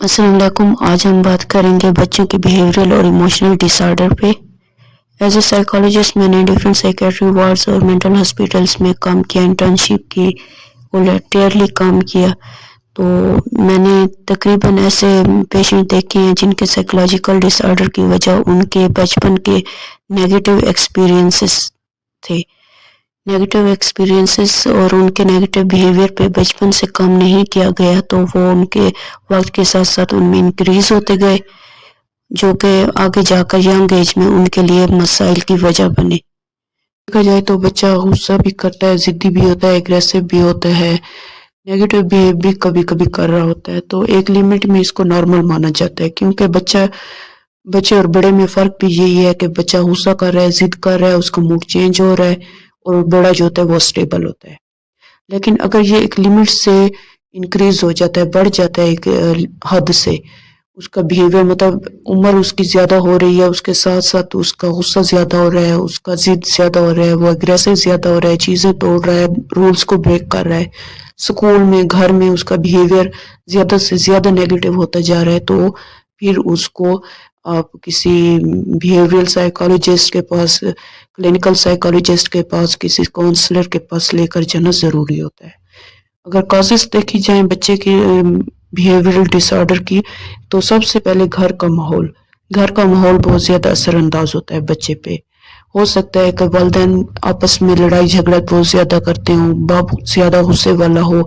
السلام علیکم. آج ہم بات کریں گے بچوں کی بیہیویئرل اور ایموشنل ڈس آرڈر پہ. ایز اے سائیکالوجسٹ میں نے ڈفرینٹ سائیکیٹری وارڈز اور مینٹل ہاسپٹلس میں کام کیا، انٹرنشپ کی، والنٹیئرلی کام کیا. تو میں نے تقریباً ایسے پیشنٹ دیکھے ہیں جن کے سائیکولوجیکل ڈس آرڈر کی وجہ ان کے بچپن کے نیگیٹو ایکسپیرینسز تھے. نیگیٹو ایکسپیرینسز اور ان کے نیگیٹو بیہیویئر پہ بچپن سے کام نہیں کیا گیا تو وہ ان کے وقت کے ساتھ ساتھ ان میں انکریز ہوتے گئے، جو کہ آگے جا کر ینگ ایج میں ان کے لیے مسائل کی وجہ بنے. دیکھا جائے تو بچہ غصہ بھی کرتا ہے، ضدی بھی ہوتا ہے، اگریسو بھی ہوتا ہے، نیگیٹو بیہیو بھی کبھی کبھی کر رہا ہوتا ہے. تو ایک لمٹ میں اس کو نارمل مانا جاتا ہے، کیونکہ بچے اور بڑے میں فرق بھی یہی ہے کہ بچہ غصہ کر رہا ہے، ضد کر رہا ہے، اس کا موڈ چینج ہو رہا ہے، اور بڑا جو ہوتا ہے وہ اسٹیبل ہوتا ہے. لیکن اگر یہ ایک لمٹ سے انکریز ہو جاتا ہے، بڑھ جاتا ہے ایک حد سے، اس کا بیہیویئر مطلب عمر اس کی زیادہ ہو رہی ہے، اس کے ساتھ ساتھ اس کا غصہ زیادہ ہو رہا ہے، اس کا ضد زیادہ ہو رہا ہے، وہ اگریسو زیادہ ہو رہا ہے، چیزیں توڑ رہا ہے، رولز کو بریک کر رہا ہے، اسکول میں، گھر میں اس کا بیہیویئر زیادہ سے زیادہ نیگیٹو ہوتا جا رہا ہے، تو پھر اس کو آپ کسی بیہیویئرل سائیکالوجسٹ کے پاس، کلینکل سائیکالوجسٹ کے پاس، کسی کاؤنسلر کے پاس لے کر جانا ضروری ہوتا ہے. اگر کازز دیکھی جائیں بچے کی بیہیویئرل ڈس آرڈر کی، تو سب سے پہلے گھر کا ماحول بہت زیادہ اثر انداز ہوتا ہے بچے پہ. ہو سکتا ہے کہ والدین آپس میں لڑائی جھگڑا بہت زیادہ کرتے ہوں، باپ زیادہ غصے والا ہو،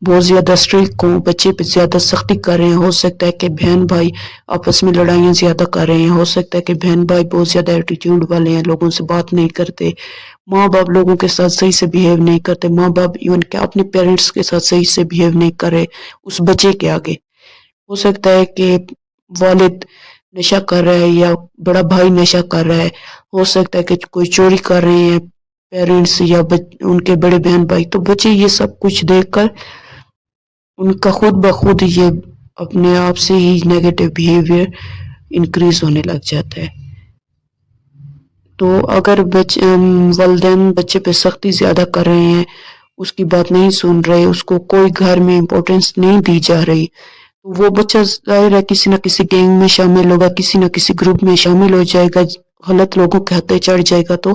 بہت زیادہ اسٹرکٹ ہو، بچے پہ زیادہ سختی کر رہے ہیں. ہو سکتا ہے کہ بہن بھائی آپس میں لڑائیاں زیادہ کر رہے ہیں. ہو سکتا ہے کہ بہن بھائی بہت زیادہ ایٹیٹیوڈ والے ہیں، لوگوں سے بات نہیں کرتے، ماں باپ لوگوں کے ساتھ صحیح سے بیہیو نہیں کرتے، ماں باپ ایون کہ اپنے پیرنٹس کے ساتھ صحیح سے بیہیو نہیں کرے اس بچے کے آگے. ہو سکتا ہے کہ والد نشہ کر رہا ہے یا بڑا بھائی نشہ کر رہا ہے. ہو سکتا ہے کہ کوئی چوری کر رہے ہیں پیرنٹس یا ان کے بڑے بہن بھائی. تو بچے یہ سب کچھ دیکھ کر ان کا خود بخود یہ اپنے آپ سے ہی نیگیٹو بیہیویئر انکریز ہونے لگ جاتا ہے. تو اگر والدین بچے پہ سختی زیادہ کر رہے ہیں، اس کی بات نہیں سن رہے، اس کو کوئی گھر میں امپورٹنس نہیں دی جا رہی، تو وہ بچہ ظاہر ہے کسی نہ کسی گینگ میں شامل ہوگا، کسی نہ کسی گروپ میں شامل ہو جائے گا، غلط لوگوں کے ہاتھے چڑھ جائے گا، تو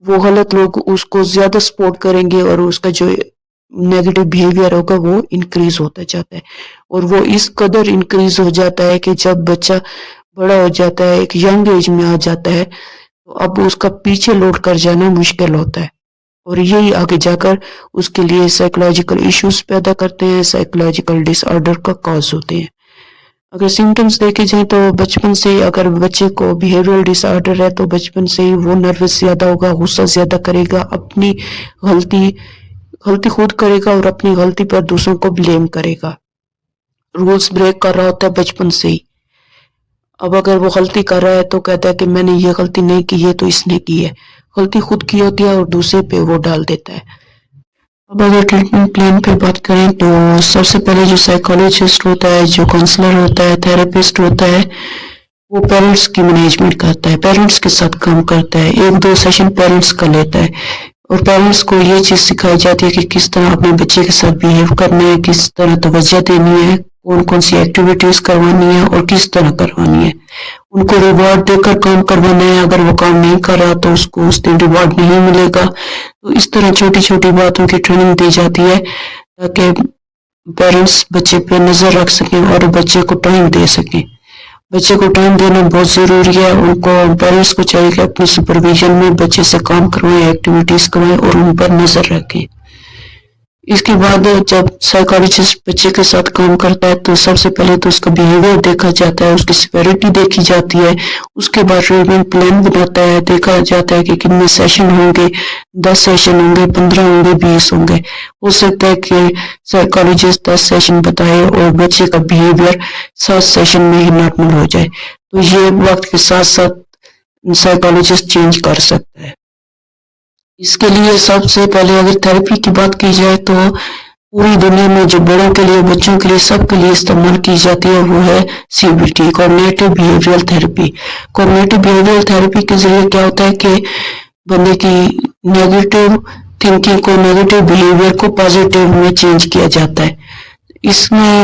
وہ غلط لوگ اس کو زیادہ سپورٹ کریں گے اور اس کا جو نیگیٹو بیہیویئر ہوگا وہ انکریز ہوتا جاتا ہے. اور وہ اس قدر انکریز ہو جاتا ہے کہ جب بچہ بڑا ہو جاتا ہے، ایک ینگ ایج میں آ جاتا ہے، تو اب اس کا پیچھے لوٹ کر جانا مشکل ہوتا ہے، اور یہی آگے جا کر اس کے لیے سائیکولوجیکل ایشوز پیدا کرتے ہیں، سائیکولوجیکل ڈس آرڈر کا کاز ہوتے ہیں. اگر سمٹمز دیکھے جائیں تو بچپن سے اگر بچے کو بیہیویئرل ڈس آرڈر ہے تو بچپن سے ہی وہ نروس زیادہ ہوگا، غصہ زیادہ کرے گا، اپنی غلطی خود کرے گا اور اپنی غلطی پر دوسروں کو بلیم کرے گا. رولز بریک کر رہا ہوتا ہے بچپن سے ہی. اب اگر وہ غلطی کر رہا ہے تو کہتا ہے کہ میں نے یہ غلطی نہیں کی ہے تو اس نے کی ہے. غلطی خود کی ہوتی ہے اور دوسرے پہ وہ ڈال دیتا ہے. اب اگر ٹریٹمنٹ پلان پہ بات کریں تو سب سے پہلے جو سائیکالوجسٹ ہوتا ہے، جو کاؤنسلر ہوتا ہے، تھراپسٹ ہوتا ہے، وہ پیرنٹس کی مینجمنٹ کرتا ہے، پیرنٹس کے ساتھ کام کرتا ہے. 1-2 سیشن پیرنٹس کا لیتا ہے، اور پیرنٹس کو یہ چیز سکھائی جاتی ہے کہ کس طرح اپنے بچے کے ساتھ بیہیو کرنا ہے، کس طرح توجہ دینی ہے، کون سی ایکٹیویٹیز کروانی ہے اور کس طرح کروانی ہے. ان کو ریوارڈ دے کر کام کروانا ہے، اگر وہ کام نہیں کر رہا تو اس کو اس دن ریوارڈ نہیں ملے گا. تو اس طرح چھوٹی چھوٹی باتوں کی ٹریننگ دی جاتی ہے تاکہ پیرنٹس بچے پہ نظر رکھ سکیں اور بچے کو ٹائم دے سکیں. بچے کو ٹائم دینا بہت ضروری ہے. ان کو پیرنٹس کو چاہیے کہ اپنی سپرویژن میں بچے سے کام کروائیں، ایکٹیویٹیز کروائیں اور ان پر نظر رکھیں. اس کے بعد جب سائیکالوجسٹ بچے کے ساتھ کام کرتا ہے تو سب سے پہلے تو اس کا بیہیویئر دیکھا جاتا ہے، اس کی سیویرٹی دیکھی جاتی ہے. اس کے بعد ٹریٹمنٹ پلان بناتا ہے، دیکھا جاتا ہے کہ کتنے سیشن ہوں گے، 10 سیشن ہوں گے، 15 ہوں گے، 20 ہوں گے. ہو سکتا ہے کہ سائیکالوجسٹ 10 سیشن بتائے اور بچے کا بیہیویئر 7 سیشن میں ہی نارمل ہو جائے. تو یہ وقت کے ساتھ ساتھ سائیکالوجسٹ چینج کر سکتا ہے. اس کے لیے سب سے پہلے اگر تھراپی کی بات کی جائے تو پوری دنیا میں جو بڑوں کے لیے، بچوں کے لیے، سب کے لیے استعمال کی جاتی ہے وہ ہے CBT، cognitive behavioural therapy. Cognitive behavioural therapy کے ذریعے کیا ہوتا ہے کہ بندے کی نیگیٹو تھنکنگ کو، نیگیٹو بیہیویئر کو پازیٹیو میں چینج کیا جاتا ہے. اس میں